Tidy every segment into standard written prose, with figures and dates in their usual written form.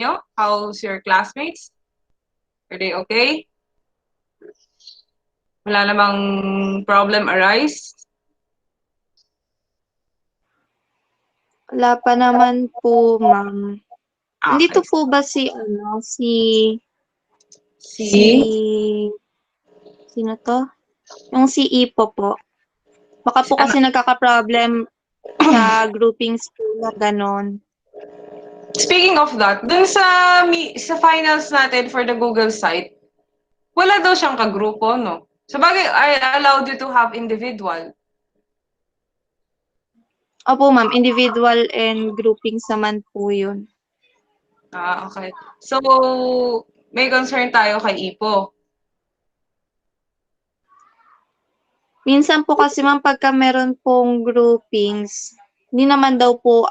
nyo? How's your classmates? Are they okay? Wala namang problem arise? Wala pa naman po, ma'am. Nandito Okay. po ba si, si, Si? sino to? Yung si Ipo po. Baka po Ano? kasi nagkaka-problem sa groupings po na ganon. Speaking of that, dun sa finals natin for the Google site, wala daw siyang kagrupo, no? Sabagay, I allowed you to have individual. Opo, ma'am. Individual and groupings naman po yun. Okay. So, may concern tayo kay Ipo. Minsan po kasi, ma'am, pagka meron pong groupings, hindi naman daw po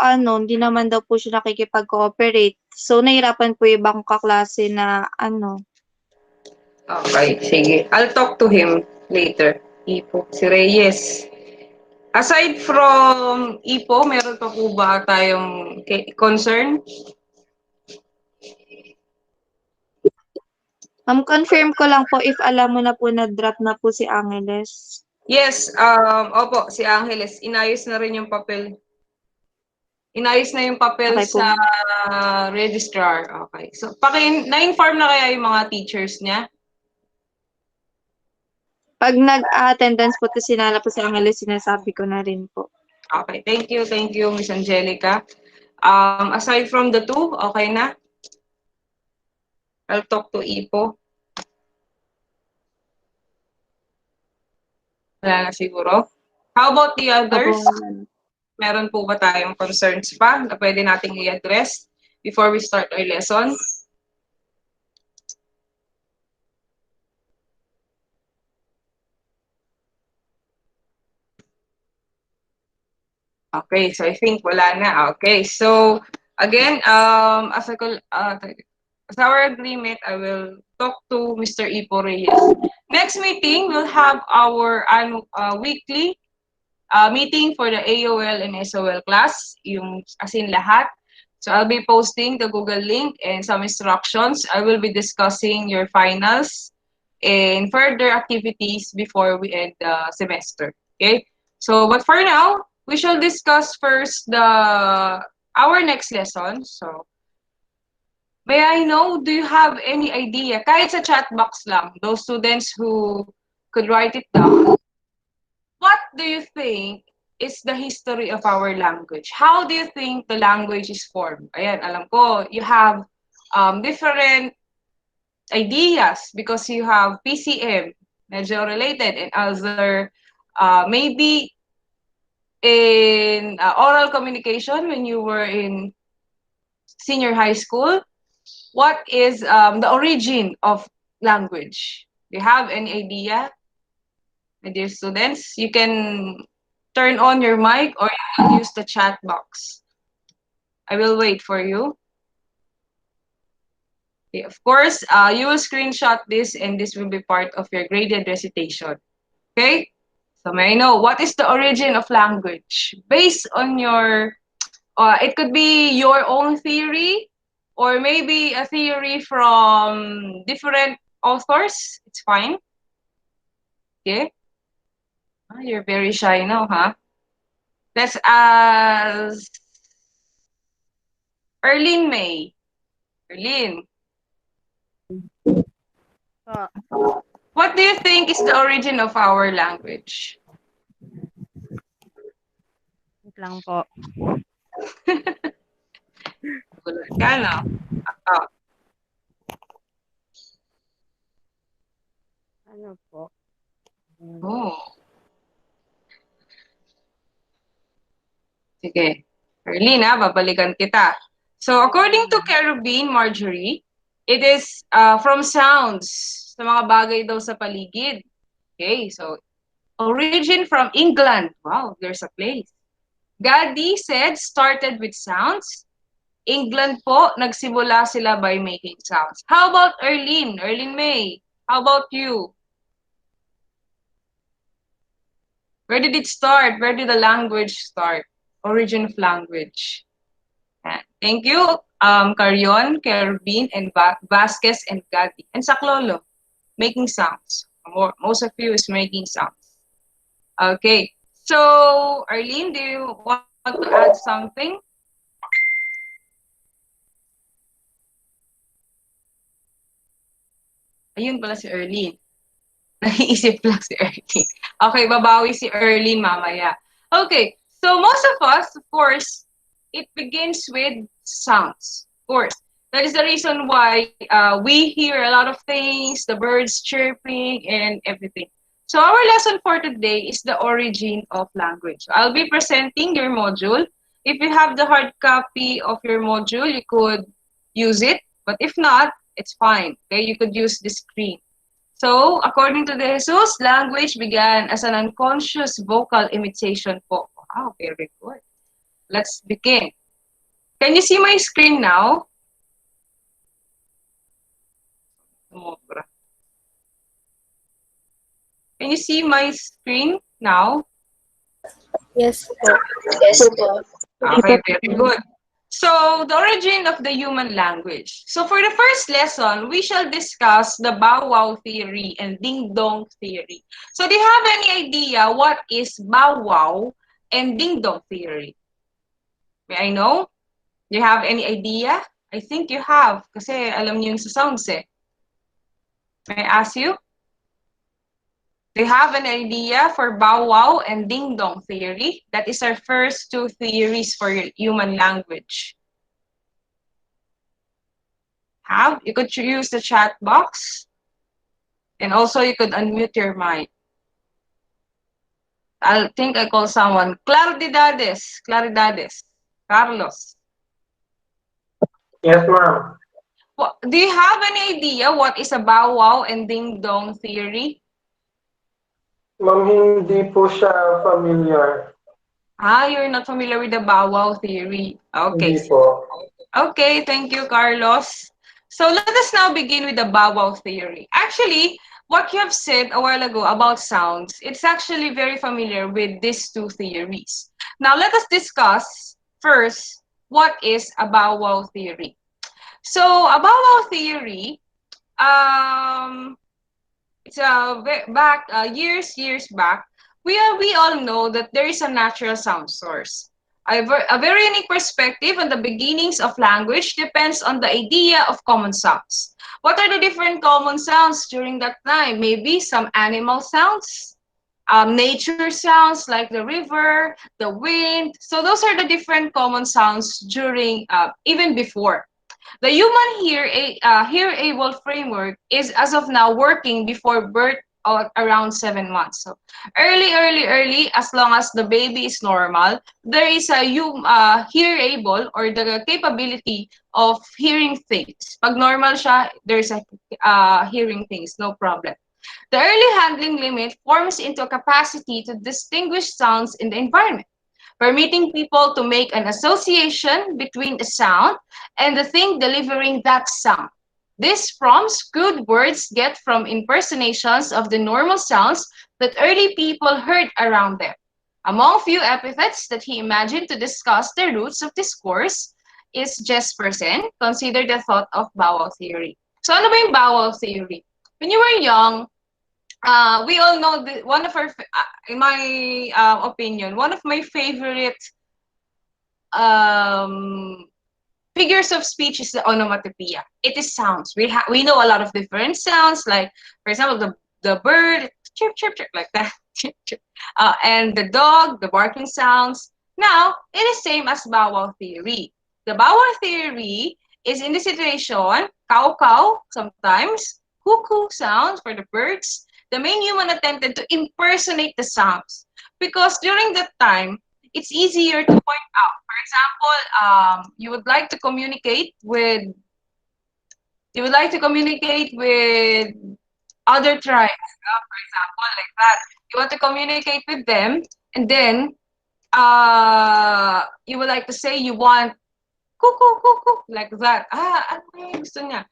siya nakikipag-cooperate. So, nahirapan po yung ibang kaklase na, Okay, sige. I'll talk to him later. Ipo. Si Reyes. Aside from Ipo, meron pa po ba tayong concern? ma'am, confirm ko lang po if alam mo na po na drop na po si Angeles. Yes, opo, si Angeles. Inayos na rin yung papel. Inayos na yung papel Okay po, sa ma'am. registrar. Okay. So, na-inform na kaya yung mga teachers niya? Pag nag-attendance po to sinala po si Angeles, sinasabi ko na rin po. Okay. Thank you, Miss Angelica. Aside from the two, okay na? I'll talk to Ipo. Wala na siguro. How about the Opo, others? Meron po ba tayong concerns pa na pwede nating i-address before we start our lesson? Okay, so I think wala na. Okay, so again, as our agreement, I will talk to Mr. Ipo Reyes. Next meeting, we'll have our weekly meeting for the AOL and SOL class, yung as in lahat. So I'll be posting the Google link and some instructions. I will be discussing your finals and further activities before we end the semester. Okay? So, but for now, we shall discuss first our next lesson. So, may I know, do you have any idea, kahit sa chat box lang, those students who could write it down, what do you think is the history of our language? How do you think the language is formed? Ayan, alam ko, you have different ideas because you have PCM, medyo related, and other, maybe in oral communication when you were in senior high school. What is the origin of language? Do you have any idea, my dear students? You can turn on your mic or you can use the chat box. I will wait for you. Okay, of course, you will screenshot this and this will be part of your graded recitation. Okay? So may I know, what is the origin of language? Based on it could be your own theory or maybe a theory from different authors. It's fine. Okay? You're very shy now, huh? Let's ask Erlene May. Erlene, what do you think is the origin of our language? Wait lang po. Gulat ka, no? Oh, Ano po? oh. Sige. Erlene, babalikan kita. So, according to Carubine Marjorie, it is from sounds sa mga bagay daw sa paligid. Okay, so origin from England. Wow, there's a place. Gadi said started with sounds. England po, nagsimula sila by making sounds. How about Erlene? Erlene May, how about you? Where did it start? Where did the language start? Origin of language. Thank you, Carion, Kervin, and Vasquez, and Gadi. And Saklolo, making sounds. Most of you is making sounds. Okay. So, Arlene, do you want to add something? Ayun pala si Arlene. Naiisip lang si Erlene. Okay, babawi si Erlene mamaya. Okay, so most of us, of course, it begins with sounds. Of course, that is the reason why we hear a lot of things, the birds chirping and everything. So our lesson for today is the origin of language. I'll be presenting your module. If you have the hard copy of your module, you could use it. But if not, it's fine. Okay, you could use the screen. So, according to De Jesus, language began as an unconscious vocal imitation po. Wow, very good. Let's begin. Can you see my screen now? Can you see my screen now? Yes po. Yes po. Okay, very good. So, the origin of the human language. So, for the first lesson, we shall discuss the Bow Wow Theory and Dingdong Theory. So, do you have any idea what is Bow Wow and Dingdong Theory? May I know? Do you have any idea? I think you have, kasi alam niyo yung sa sounds eh. May I ask you? Do you have an idea for Bow Wow and Ding Dong Theory? That is our first two theories for human language. Have? You could use the chat box. And also you could unmute your mic. I think I call someone. Claridades. Claridades. Carlos. Yes, ma'am. Do you have any idea what is a Bow Wow and Ding Dong Theory? Ma'am, hindi po siya familiar. You're not familiar with the Bow Wow theory. Okay. Hindi po. Okay, thank you, Carlos. So let us now begin with the Bow Wow theory. Actually, what you have said a while ago about sounds, it's actually very familiar with these two theories. Now let us discuss first what is a Bow Wow theory. So a Bow Wow theory, it's back years back. We all know that there is a natural sound source. A very unique perspective on the beginnings of language depends on the idea of common sounds. What are the different common sounds during that time? Maybe some animal sounds, nature sounds like the river, the wind. So those are the different common sounds during, even before. The human hear-able framework is as of now working before birth around 7 months. So early, as long as the baby is normal, there is a hear-able or the capability of hearing things. Pag normal siya, there's a hearing things, no problem. The early handling limit forms into a capacity to distinguish sounds in the environment, permitting people to make an association between a sound and the thing delivering that sound. This prompts good words get from impersonations of the normal sounds that early people heard around them. Among few epithets that he imagined to discuss the roots of discourse is Jespersen, consider the thought of Bowel theory. So ano ba yung Bowel theory? When you were young, we all know that one of our, in my opinion, one of my favorite figures of speech is the onomatopoeia. It is sounds. We know a lot of different sounds, like for example the bird chirp chirp chirp like that, chirp, chirp. And the dog, the barking sounds. Now it is same as Bowel theory. The Bowel theory is in the situation cow cow sometimes, cuckoo sounds for the birds. The main human attempted to impersonate the sounds because during that time it's easier to point out. For example, you would like to communicate with other tribes, for example, like that. You want to communicate with them, and then you would like to say you want cuckoo, cuckoo, like that. Ano yung gusto niya?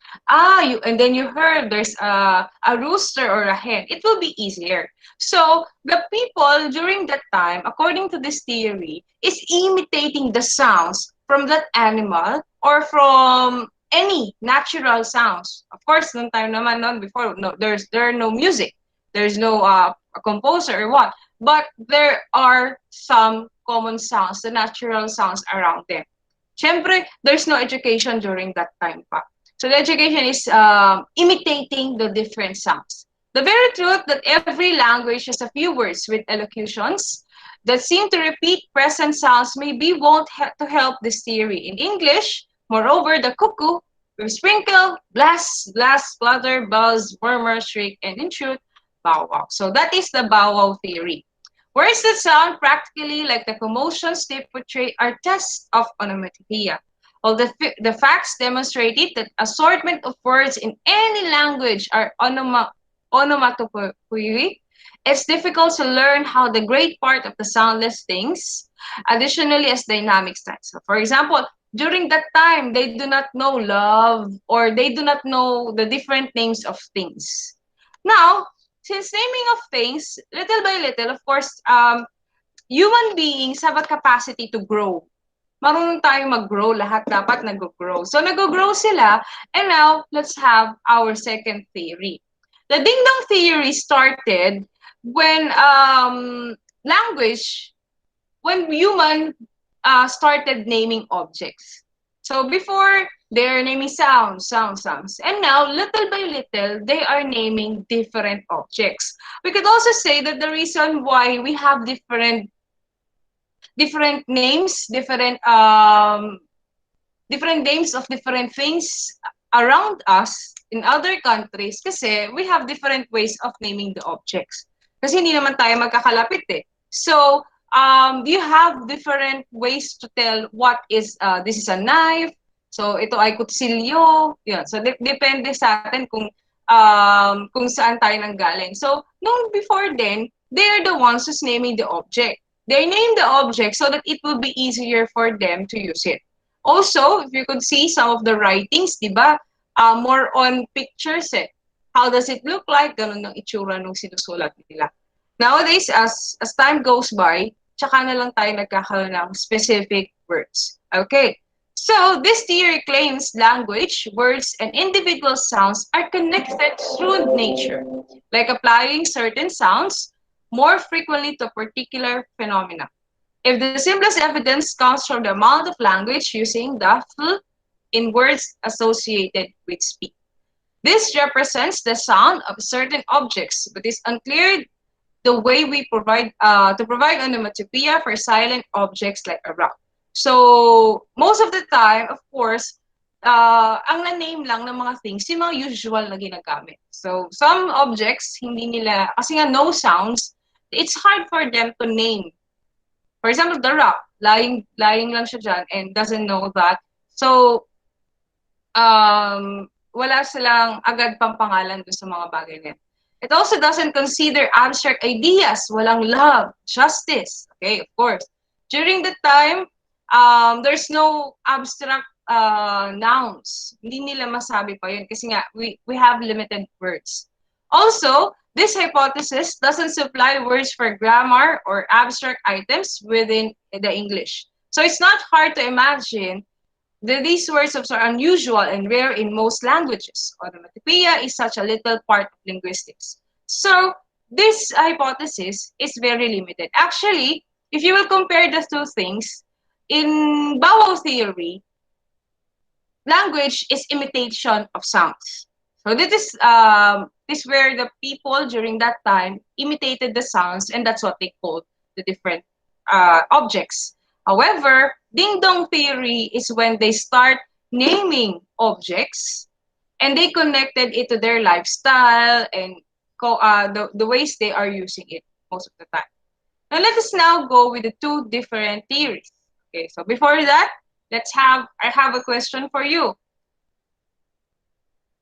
And then you heard there's a rooster or a hen. It will be easier. So the people during that time, according to this theory, is imitating the sounds from that animal or from any natural sounds. Of course, noong time naman noon before, no, there are no music. There's no a composer or what. But there are some common sounds, the natural sounds around them. Siyempre, there's no education during that time pa. So the education is imitating the different sounds. The very truth that every language has a few words with elocutions that seem to repeat present sounds maybe won't to help this theory. In English, moreover, the cuckoo will sprinkle, blast, blast, flutter, buzz, murmur, shriek, and in truth, bow wow. So that is the bow wow theory. Words that sound practically like the commotions they portray are tests of onomatopoeia. All the facts demonstrated that assortment of words in any language are onomatopoeic. It's difficult to learn how the great part of the soundless things, additionally as dynamic styles. So for example, during that time, they do not know love or they do not know the different names of things. Now, since naming of things, little by little, of course, human beings have a capacity to grow. Marunong tayong mag-grow, lahat dapat nag-grow. So nag-grow sila, and now let's have our second theory. The Dingdong Theory started when when human started naming objects. So before, they're naming sounds. And now, little by little, they are naming different objects. We could also say that the reason why we have different names, different names of different things around us in other countries kasi we have different ways of naming the objects. Kasi hindi naman tayo magkakalapit eh. So, you have different ways to tell what is, this is a knife, so ito ay kutsilyo, yun. So, depende sa atin kung saan tayo nanggaling. So, nung before then, they're the ones who's naming the object. They name the object so that it will be easier for them to use it. Also, if you could see some of the writings, di ba, more on pictures eh. How does it look like? Ganun ang itsura nung sinusulat nila. Nowadays, as time goes by, tsaka na lang tayo nagkakaroon ng specific words. Okay. So, this theory claims language, words, and individual sounds are connected through nature, like applying certain sounds more frequently to particular phenomena. If the simplest evidence comes from the amount of language using the fl in words associated with speech. This represents the sound of certain objects, but is unclear the way we provide to provide onomatopoeia for silent objects like a rock. So, most of the time, of course, ang na-name lang ng mga things, yung mga usual na ginagamit. So, some objects, hindi nila, kasi nga no sounds, it's hard for them to name. For example, the rock, lying lang siya dyan and doesn't know that. So, wala silang agad pang pangalan doon sa mga bagay na yan. It also doesn't consider abstract ideas, walang love, justice. Okay, of course. During the time, there's no abstract nouns. Hindi nila masabi pa yun kasi nga, we have limited words. Also, this hypothesis doesn't supply words for grammar or abstract items within the English. So it's not hard to imagine that these words are unusual and rare in most languages. Onomatopoeia is such a little part of linguistics. So this hypothesis is very limited. Actually, if you will compare the two things, in Bow theory, language is imitation of sounds. So this is where the people during that time imitated the sounds, and that's what they called the different objects. However, Dingdong Theory is when they start naming objects and they connected it to their lifestyle and the ways they are using it most of the time. Now let us now go with the two different theories. Okay, so before that, I have a question for you.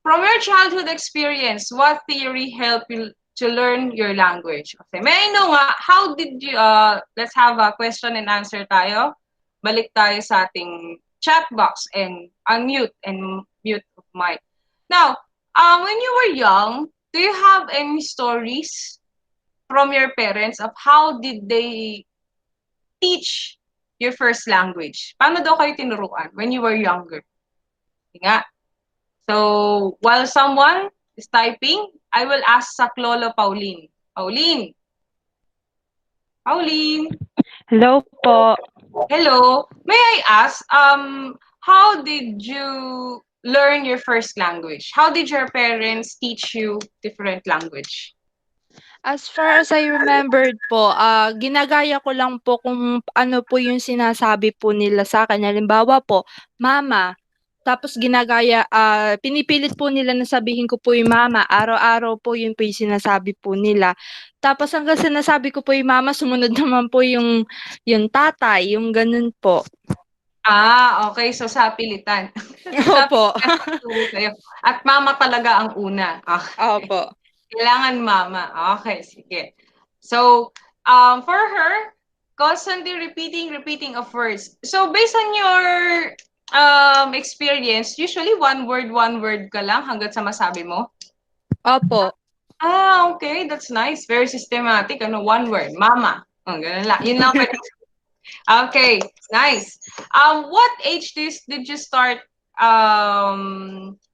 From your childhood experience, what theory helped you to learn your language? Okay, may I know nga, how did you, let's have a question and answer tayo. Balik tayo sa ating chat box and unmute and mute of mic. Now, when you were young, do you have any stories from your parents of how did they teach your first language? Paano daw kayo tinuruan when you were younger? Sige nga. So, while someone is typing, I will ask Saklolo Pauline. Pauline. Pauline. Hello po. Hello. May I ask, how did you learn your first language? How did your parents teach you different language? As far as I remembered po, ginagaya ko lang po kung ano po yung sinasabi po nila sa akin. Halimbawa po, mama. Tapos pinipilit po nila na sabihin ko po yung mama. Araw-araw po yun po yung sinasabi po nila. Tapos hanggang sinasabi ko po yung mama, sumunod naman po yung tatay, yung ganun po. Okay. So, sa pilitan. Opo. Sa'yo. At mama talaga ang una. Opo. Kailangan mama. Okay, sige. So, for her, constantly repeating of words. So, based on your experience, usually one word ka lang hanggat sa masabi mo? Opo. Okay. That's nice. Very systematic. One word. Mama. Ganun lang. Yun lang pwede. Okay. Nice. What age did you start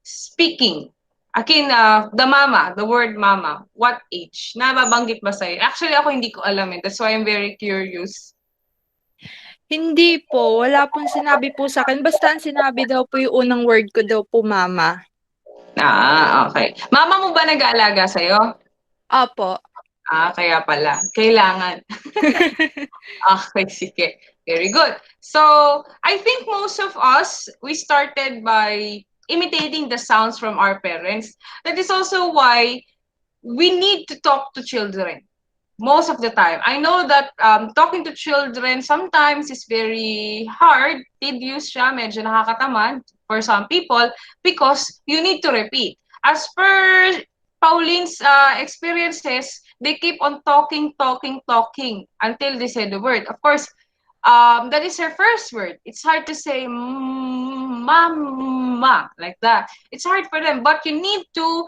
speaking? The word mama. What age? Nababanggit ba sa'yo? Actually, ako hindi ko alam eh. That's why I'm very curious. Hindi po. Wala pong sinabi po sa akin. Basta ang sinabi daw po yung unang word ko daw po, mama. Okay. Mama mo ba nag-aalaga sa'yo? Opo. Kaya pala. Kailangan. Okay, sige. Very good. So, I think most of us, we started by imitating the sounds from our parents. That is also why we need to talk to children most of the time. I know that talking to children sometimes is very hard, tedious siya, medyo nakakatamad for some people because you need to repeat. As per Pauline's experiences, they keep on talking until they say the word. Of course, that is her first word. It's hard to say mama like that. It's hard for them, but you need to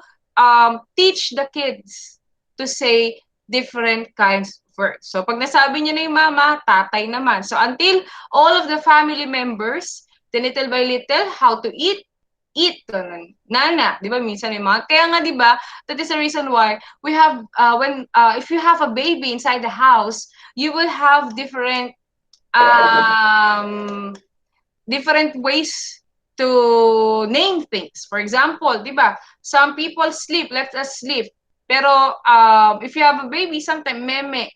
teach the kids to say different kinds of words. So, pag nasabi niya na yung mama, tatay naman. So, until all of the family members, the little by little, how to eat, nana, di ba? Minsan yung mga, kaya nga, di ba, that is the reason why we have, if you have a baby inside the house, you will have different ways to name things. For example, di ba, some people sleep, let us sleep. Pero if you have a baby, sometimes meme,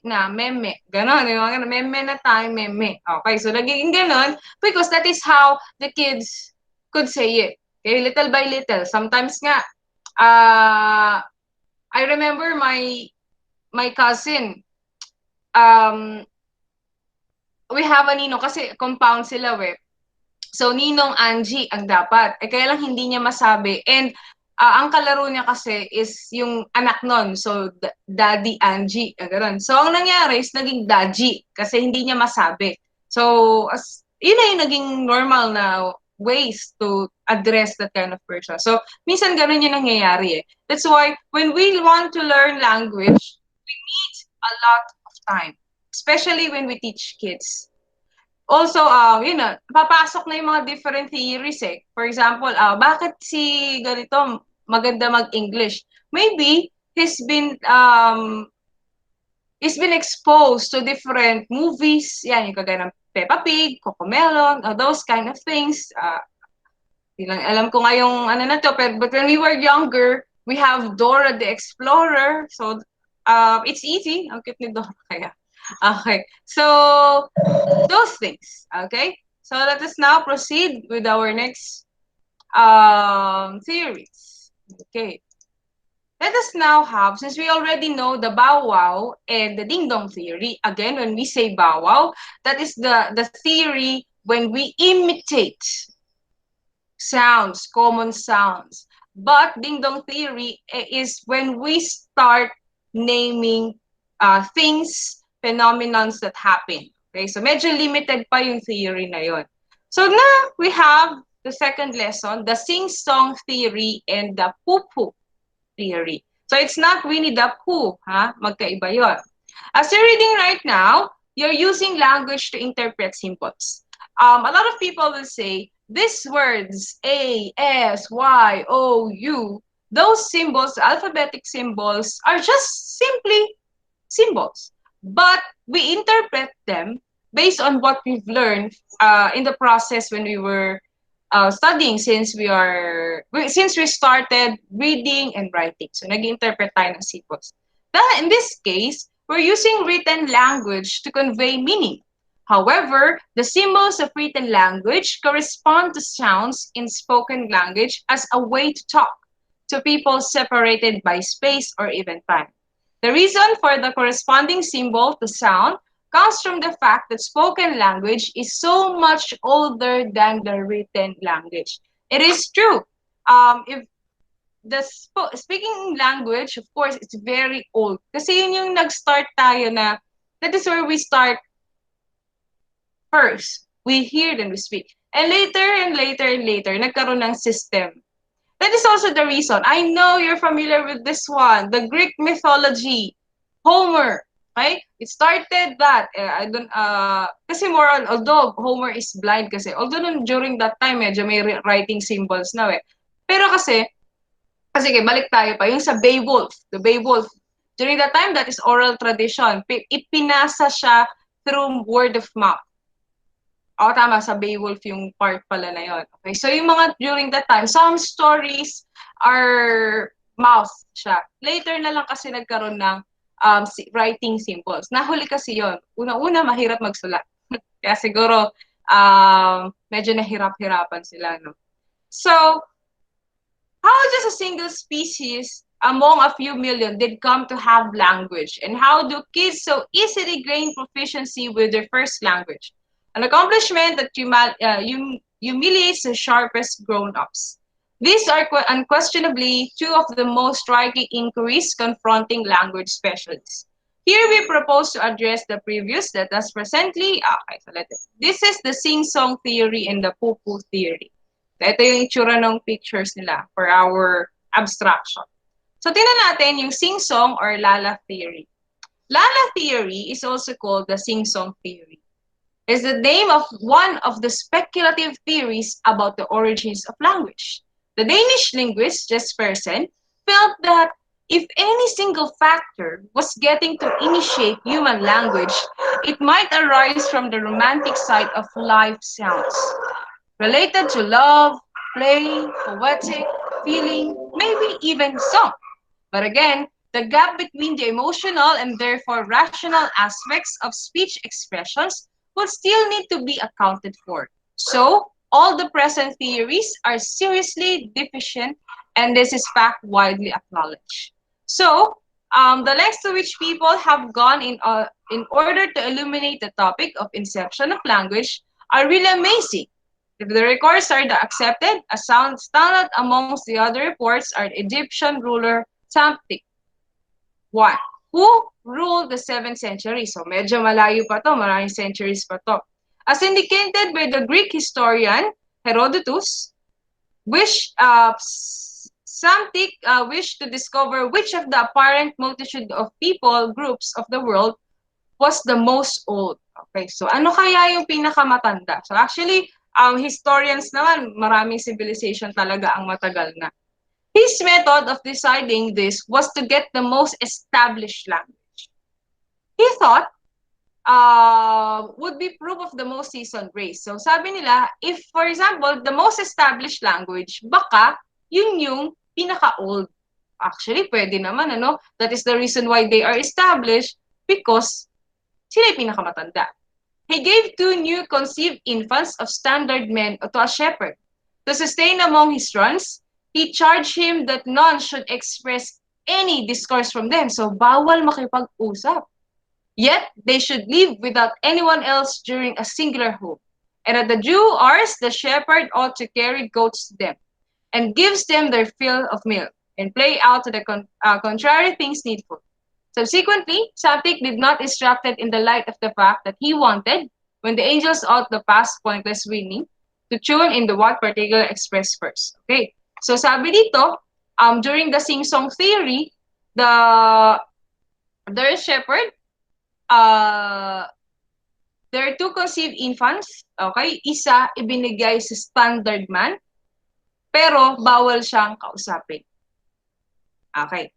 ganon, meme na tayo, meme. Okay, so nagiging ganon because that is how the kids could say it. Okay, little by little. Sometimes nga, I remember my cousin, we have a ninong kasi compound sila So, Ninong Angie ang dapat. Kaya lang hindi niya masabi. And ang kalaro niya kasi is yung anak nun. So, Daddy Angie. Ganoon. So, ang nangyari is naging Daji kasi hindi niya masabi. So, yun na yung naging normal na ways to address that kind of person. So, minsan ganun yung nangyayari eh. That's why, when we want to learn language, we need a lot of time. Especially when we teach kids. Also, papasok na yung mga different theories eh. For example, bakit si ganito maganda mag-English? Maybe he's been exposed to different movies. Yan, yung kagaya ng Peppa Pig, Cocomelon, those kind of things. Alam ko nga yung ano na to, but when we were younger, we have Dora the Explorer. So, it's easy. Ang cute ni Dora kaya. Okay. So, those things. Okay? So, let us now proceed with our next theories. Okay. Let us now have, since we already know the Bow Wow and the Dingdong Theory, again, when we say Bow Wow, that is the theory when we imitate sounds, common sounds. But Dingdong Theory is when we start naming things, phenomenons that happen. Okay, so medyo limited pa yung theory na yon. So now we have the second lesson, the sing-song theory and the Pupu Theory. So it's not Winnie the Pooh, ha? Magkaiba yon. As you're reading right now, you're using language to interpret symbols. A lot of people will say, these words, A, S, Y, O, U, those symbols, alphabetic symbols, are just simply symbols. But we interpret them based on what we've learned in the process when we were studying since we started reading and writing. So nag-interpret tayo ng symbols. Dahil in this case, we're using written language to convey meaning. However, the symbols of written language correspond to sounds in spoken language as a way to talk to people separated by space or even time. The reason for the corresponding symbol to sound comes from the fact that spoken language is so much older than the written language. It is true. If the speaking language, of course, it's very old. Kasi yun yung nag-start tayo na, that is where we start first. We hear, then we speak. And later and later and later, nagkaroon ng system. That is also the reason. I know you're familiar with this one, the Greek mythology, Homer. Okay? It started that. I don't, kasi more on, although Homer is blind kasi, although during that time, medyo may writing symbols na eh. Pero kasi okay, balik tayo pa, yung sa Beowulf, the Beowulf. During that time, that is oral tradition. Ipinasa siya through word of mouth. O, tama, sa Beowulf yung part pala na yun. Okay, so yung mga during that time, some stories are mouth siya. Later na lang kasi nagkaroon ng writing symbols. Nahuli kasi yon. Una-una, mahirap magsulat. Kaya siguro, medyo nahirap-hirapan sila, no? So, how just a single species among a few million did come to have language? And how do kids so easily gain proficiency with their first language? An accomplishment that humiliates the sharpest grown-ups. These are unquestionably two of the most striking inquiries confronting language specialists. Here we propose to address the previous that is presently, okay, so this is the sing-song theory and the Pupu Theory. Ito yung itsura ng pictures nila for our abstraction. So, tingnan natin yung sing-song or Lala Theory. Lala Theory is also called the sing-song theory. It's the name of one of the speculative theories about the origins of language. The Danish linguist Jespersen felt that if any single factor was getting to initiate human language, it might arise from the romantic side of life sounds, related to love, play, poetic, feeling, maybe even song. But again, the gap between the emotional and therefore rational aspects of speech expressions would still need to be accounted for. So, all the present theories are seriously deficient, and this is fact widely acknowledged. So, the lengths to which people have gone in order to illuminate the topic of inception of language are really amazing. If the records are accepted, a sound standard amongst the other reports are the Egyptian ruler Psamtik I, who ruled the 7th century. So medyo malayo pa to, maraming centuries pa to. As indicated by the Greek historian Herodotus, Psamtik wished to discover which of the apparent multitude of people groups of the world was the most old. Okay, so ano kaya yung pinakamatanda? So actually, historians naman, maraming civilization talaga ang matagal na. His method of deciding this was to get the most established language. He thought would be proof of the most seasoned race. So sabi nila, if for example, the most established language, baka yun yung pinaka-old. Actually, pwede naman, ano? That is the reason why they are established because sila yung pinakamatanda. He gave 2 new conceived infants of standard men to a shepherd. To sustain among his runs, he charged him that none should express any discourse from them. So, bawal makipag-usap. Yet, they should live without anyone else during a singular home. And at the due hours, the shepherd ought to carry goats to them, and gives them their fill of milk, and play out to the contrary things needful. Subsequently, Psamtik did not instruct it in the light of the fact that he wanted, when the angels ought the past pointless winning, to tune in the what particular express first. Okay, so sabi dito, during the sing-song theory, their shepherd there are two conceived infants. Okay? Isa, ibinigay sa standard man, pero bawal siyang kausapin. Okay.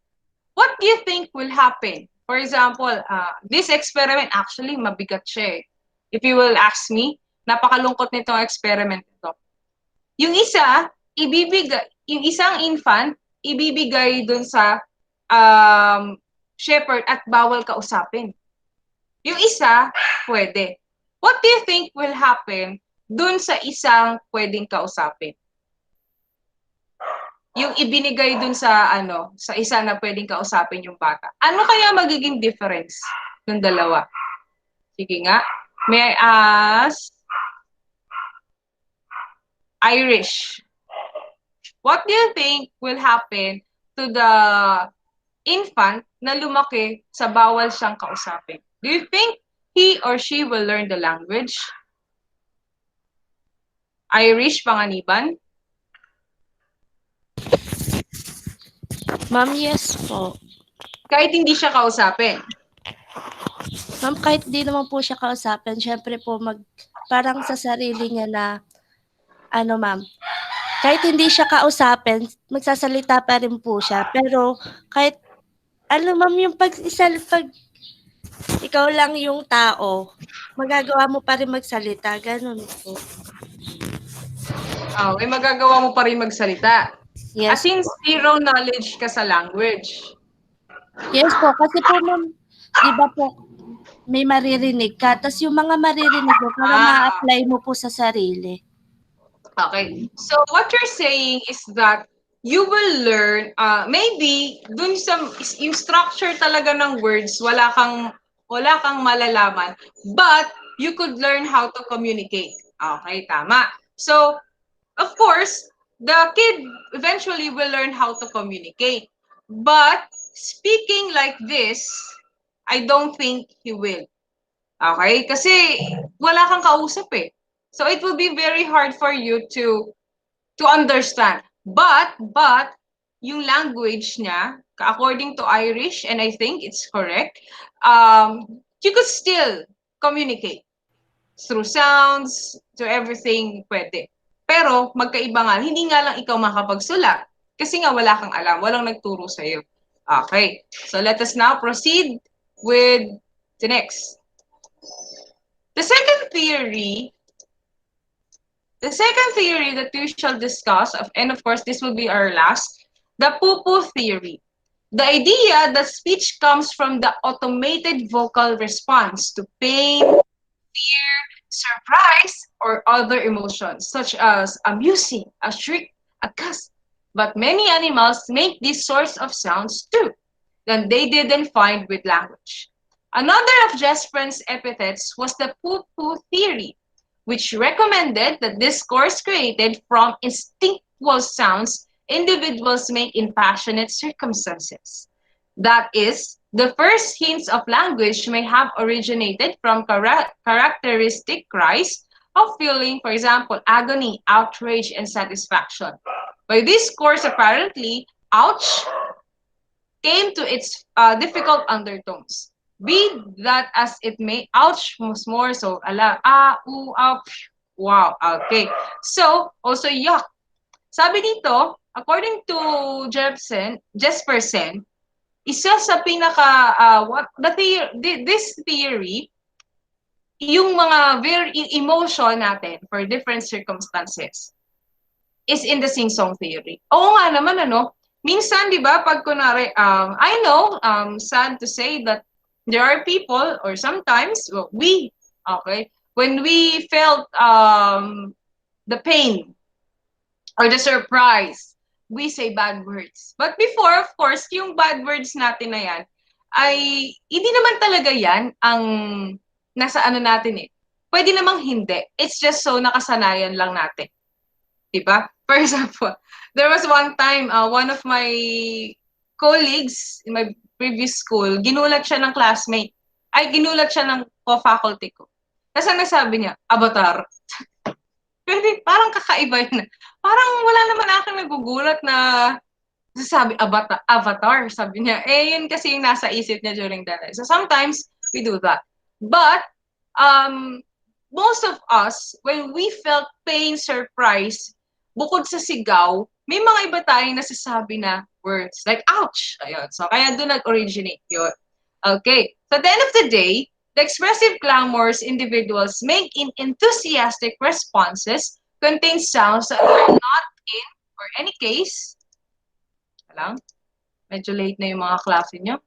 What do you think will happen? For example, this experiment, actually, mabigat siya eh. If you will ask me, napakalungkot nitong experiment ito. Yung isa, yung isang infant, ibibigay dun sa shepherd at bawal kausapin. Yung isa, pwede. What do you think will happen dun sa isang pwedeng kausapin? Yung ibinigay dun sa sa isa na pwedeng kausapin yung bata. Ano kaya magiging difference ng dalawa? Sige nga. May I ask Irish? What do you think will happen to the infant na lumaki sa bawal siyang kausapin? Do you think he or she will learn the language? Irish, Panganiban? Ma'am, yes po. Kahit hindi siya kausapin. Ma'am, kahit di naman po siya kausapin, syempre po parang sa sarili niya na, ma'am, kahit hindi siya kausapin, magsasalita pa rin po siya. Pero kahit, ma'am, yung pag ikaw lang yung tao, magagawa mo pa rin magsalita. Ganun po. May magagawa mo pa rin magsalita. Yes. As in, zero knowledge ka sa language. Yes po, kasi po ma'am, di ba po, may maririnig ka, tapos yung mga maririnig mo, para ma-apply mo po sa sarili. Okay. So, what you're saying is that you will learn, maybe, dun sa, yung structure talaga ng words, wala kang malalaman, but you could learn how to communicate. Okay, tama. So, of course, the kid eventually will learn how to communicate. But speaking like this, I don't think he will. Okay? Kasi wala kang kausap eh. So it will be very hard for you to understand. But yung language niya, according to Irish, and I think it's correct, you could still communicate through sounds, to everything, pwede. Pero magkaiba nga, hindi nga lang ikaw makapagsulat kasi nga wala kang alam, walang nagturo sa iyo. Okay. So let us now proceed with the next. The second theory that we shall discuss, and of course this will be our last, the Pupu Theory. The idea that speech comes from the automated vocal response to pain, fear, surprise, or other emotions, such as a music, a shriek, a gust. But many animals make these sorts of sounds too, that they didn't find with language. Another of Jesper's epithets was the Pupu Theory, which recommended that discourse created from instinctual sounds individuals make in passionate circumstances. That is, the first hints of language may have originated from characteristic cries of feeling, for example, agony, outrage, and satisfaction. By this course, apparently, ouch came to its difficult undertones. Be that as it may, ouch was more so, ooh, wow, okay. So, also yuck. Sabi dito, according to Jespersen, isa sa pinaka this theory, yung mga emotion natin for different circumstances is in the sing-song theory. Oo nga naman, minsan, di ba, pag kunwari, I know, sad to say that there are people, or sometimes, when we felt the pain or the surprise, we say bad words. But before, of course, yung bad words natin na yan, ay hindi naman talaga yan ang nasa natin eh. Pwede namang hindi. It's just so nakasanayan lang natin. Diba? For example, there was one time, one of my colleagues in my previous school, ginulat siya ng classmate. Ginulat siya ng co-faculty ko. Tapos ang nasabi niya, avatar. Pwede, parang kakaiba yun. Parang wala naman aking nagugulat na sabi, avatar. Sabi niya, yun kasi yung nasa isip niya during that time. So sometimes, we do that. But, most of us, when we felt pain, surprise, bukod sa sigaw, may mga iba tayong nasasabi na words like ouch. Ayun. So kaya doon nag-originate yun. Okay. So at the end of the day, the expressive clamors individuals make in enthusiastic responses contain sounds that are not in or any case. Lang. Medyo late na yung mga klase nyo.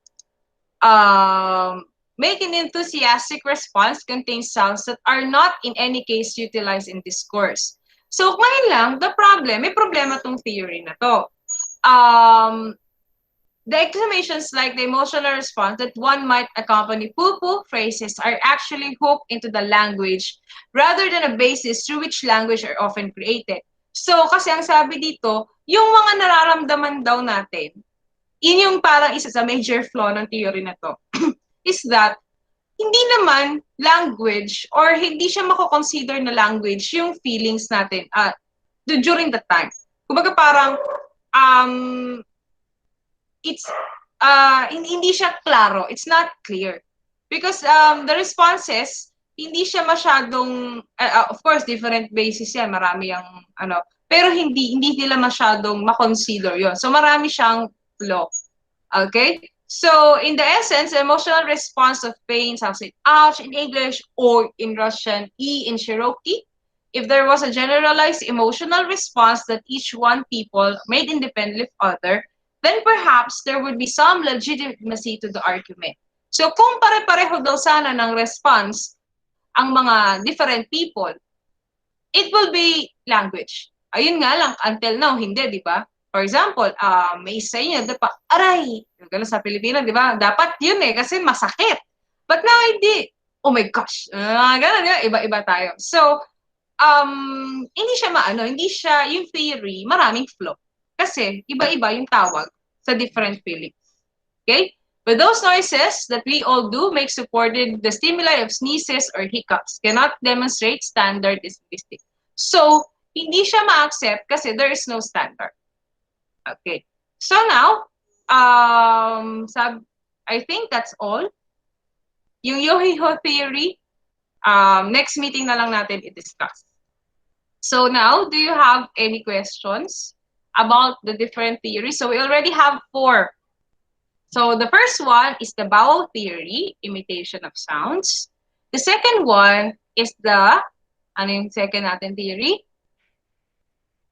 Make an enthusiastic response contains sounds that are not in any case utilized in discourse. So, ngayon lang, may problema tong theory na to. The exclamations like the emotional response that one might accompany pupu phrases are actually hooked into the language rather than a basis through which language are often created. So, kasi ang sabi dito, yung mga nararamdaman daw natin, yun yung parang isa sa major flaw ng theory na to, is that hindi naman language or hindi siya mako-consider na language yung feelings natin during the time. Kumbaga parang it's hindi siya klaro, it's not clear. Because the responses hindi siya masyadong of course different basis yan, marami yung pero hindi nila masyadong ma-consider yon. So marami siyang flaw. Okay? So, in the essence, emotional response of pain sounds like ouch in English or in Russian, E in Cherokee. If there was a generalized emotional response that each one people made independently of other, then perhaps there would be some legitimacy to the argument. So, kung pare-pareho daw sana ng response ang mga different people, it will be language. Ayun nga lang, until now, hindi, di ba? For example, may isa yun, dapat, aray, gano'n sa Pilipino, di ba? Dapat yun kasi masakit. But now, hindi. Oh my gosh. Gano'n, iba-iba tayo. So, hindi siya hindi siya, yung theory, maraming flaw. Kasi, iba-iba yung tawag sa different feelings. Okay? But those noises that we all do make supported the stimuli of sneezes or hiccups cannot demonstrate standard linguistic. So, hindi siya ma-accept kasi there is no standard. Okay. So now, I think that's all. Yung Yohiho theory, next meeting na lang natin i-discuss. So now, do you have any questions about the different theories? So we already have 4. So the first one is the vowel theory, imitation of sounds. The second one is the, ano yung second natin theory?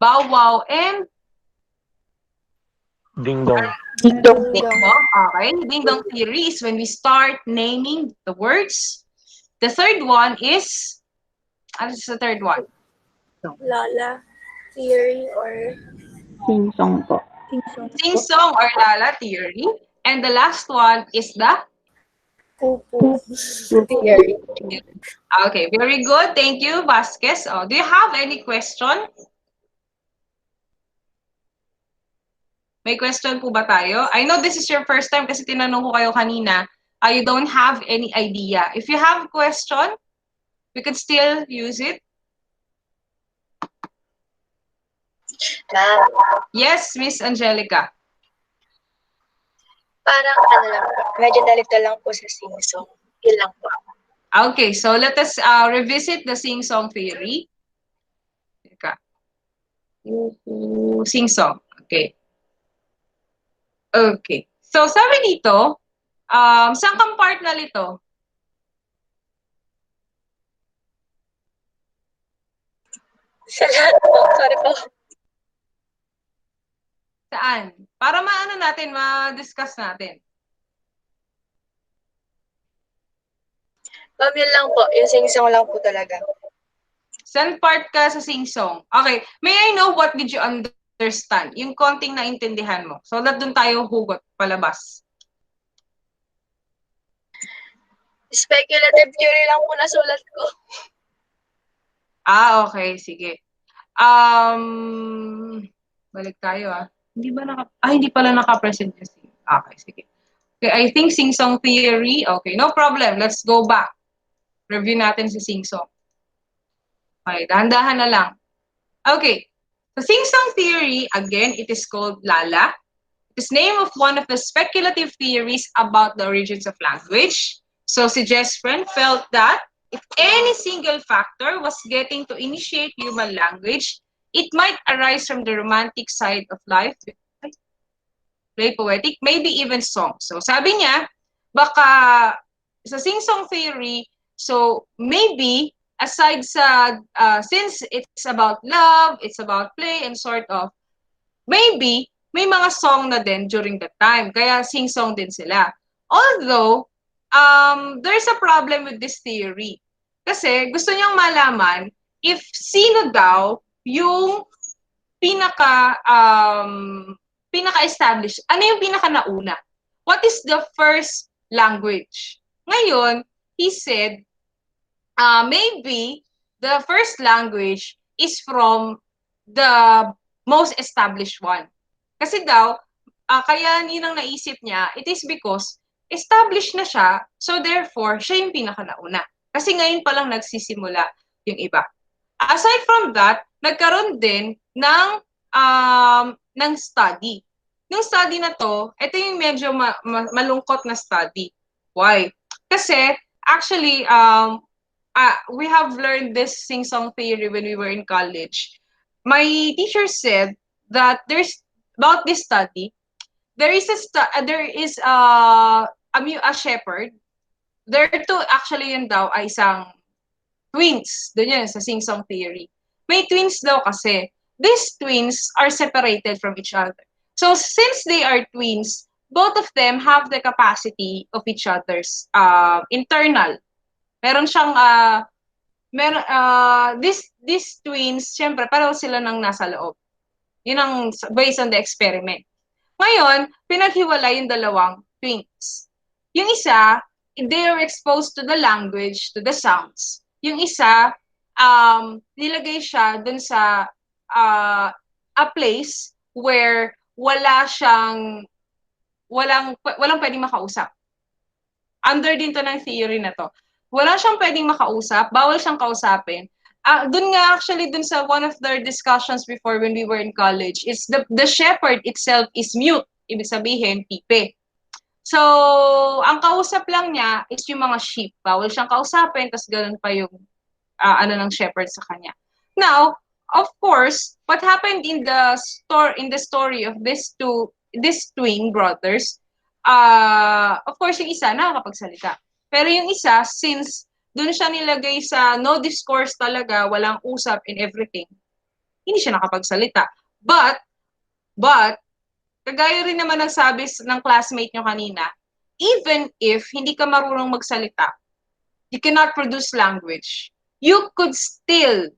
Bow wow and Dingdong. Dingdong. Okay. Dingdong Theory is when we start naming the words. The third one is, ano is the third one? Lala Theory or Sing-song po. Sing-song or Lala Theory. And the last one is the Pupu Theory. Okay, very good. Thank you, Vasquez. Do you have any question? May question po ba tayo? I know this is your first time kasi tinanong ko kayo kanina. You don't have any idea. If you have a question, we could still use it. Ma'am, Yes, Miss Angelica. parang lang po, medyo nalito lang po sa sing-song. Yun lang po. Okay, so let us revisit the sing-song theory. Sing-song. Okay. Okay. So, sabi dito, saan kang partner ito? Sa lahat po, sorry po. Saan? Para maano natin, ma-discuss natin. Ma'am, yun lang po. Yung sing-song lang po talaga. Saan part ka sa sing-song? Okay. May I know what did you understand? Yung konting naintindihan mo. So, that dun tayo hugot, palabas. Speculative theory lang po nasulat ko. Okay. Sige. Balik tayo Hindi pala naka-present yung sing. Okay, sige. Okay, I think sing-song theory. Okay, no problem. Let's go back. Review natin si sing-song. Okay, dahan-dahan na lang. Okay. The sing-song theory, again, it is called Lala. It is name of one of the speculative theories about the origins of language. So si Jess friend felt that If any single factor was getting to initiate human language, it might arise from the romantic side of life, play poetic, maybe even song. So sabi niya, baka sa sing-song theory, so maybe aside sa, since it's about love, it's about play and sort of, maybe may mga song na din during that time. Kaya sing-song din sila. Although, there's a problem with this theory. Kasi gusto niyang malaman if sino daw yung pinaka-established. Ano yung pinaka-nauna? What is the first language? Ngayon, he said, maybe the first language is from the most established one. Kasi daw, kaya yun ang naisip niya, it is because established na siya, so therefore, siya yung pinaka-nauna. Kasi ngayon pa lang nagsisimula yung iba. Aside from that, nagkaroon din ng study. Yung study na to, ito yung medyo malungkot na study. Why? Kasi, actually, we have learned this sing-song theory when we were in college. My teacher said that about this study, there is a shepherd. There two, actually yun daw ay isang twins. Doon yun sa sing-song theory. May twins daw kasi. These twins are separated from each other. So since they are twins, both of them have the capacity of each other's internal. Meron siyang these twins, syempre pareho sila nang nasa loob. Yun ang based on the experiment. Ngayon, pinaghiwalay yung dalawang twins. Yung isa, they are exposed to the language, to the sounds. Yung isa, nilagay siya dun sa a place where walang pwedeng makausap. Under din to ng theory na to. Wala siyang pwedeng makausap, bawal siyang kausapin. Dun nga actually, dun sa one of their discussions before when we were in college, is the shepherd itself is mute. Ibig sabihin, pipe. So, ang kausap lang niya is yung mga sheep. Bawal siyang kausapin, tas ganun pa yung ng shepherd sa kanya. Now, of course, what happened in the story of these twin brothers, of course, yung isa nakakapagsalita. Pero yung isa, since doon siya nilagay sa no discourse talaga, walang usap and everything, hindi siya nakapagsalita. But, kagaya rin naman ng sabi ng classmate nyo kanina, even if hindi ka marunong magsalita, you cannot produce language, you could still,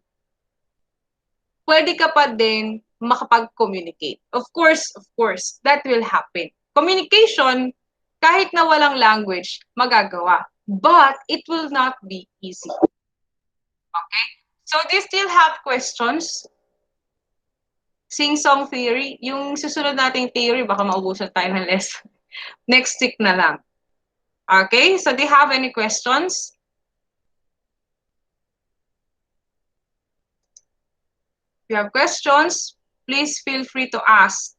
pwede ka pa din makapag-communicate. Of course, that will happen. Communication, kahit na walang language, magagawa. But it will not be easy. Okay? So, do you still have questions? Sing-song theory. Yung susunod nating theory, baka maubusan tayo ng lesson. Next week na lang. Okay? So, do you have any questions? If you have questions, please feel free to ask.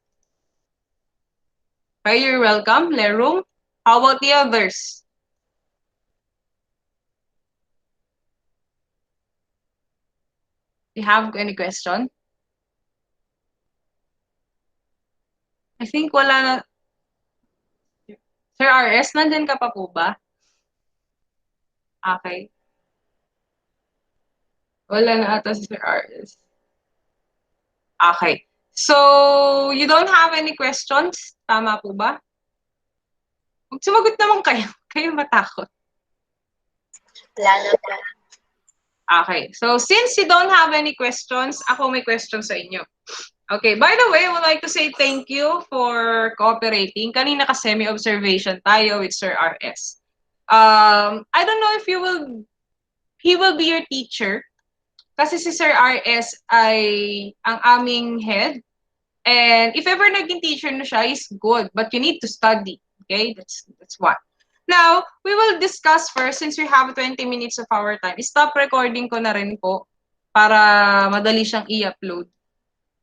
Okay, you're welcome. Lerum. How about the others? Do you have any question? I think wala na. Sir RS, nandyan ka pa po ba? Okay. Wala na ata si Sir RS. Okay. So, you don't have any questions? Tama po ba? Sumagot naman kayo. Kayo matakot. Wala na po. Okay. So, since you don't have any questions, ako may questions sa inyo. Okay. By the way, I would like to say thank you for cooperating. Kanina kasi may observation tayo with Sir RS. I don't know if he will be your teacher. Kasi si Sir RS ay ang aming head. And if ever naging teacher na siya, is good. But you need to study. Okay? That's one. Now, we will discuss first, since we have 20 minutes of our time. Stop recording ko na rin po para madali siyang i-upload.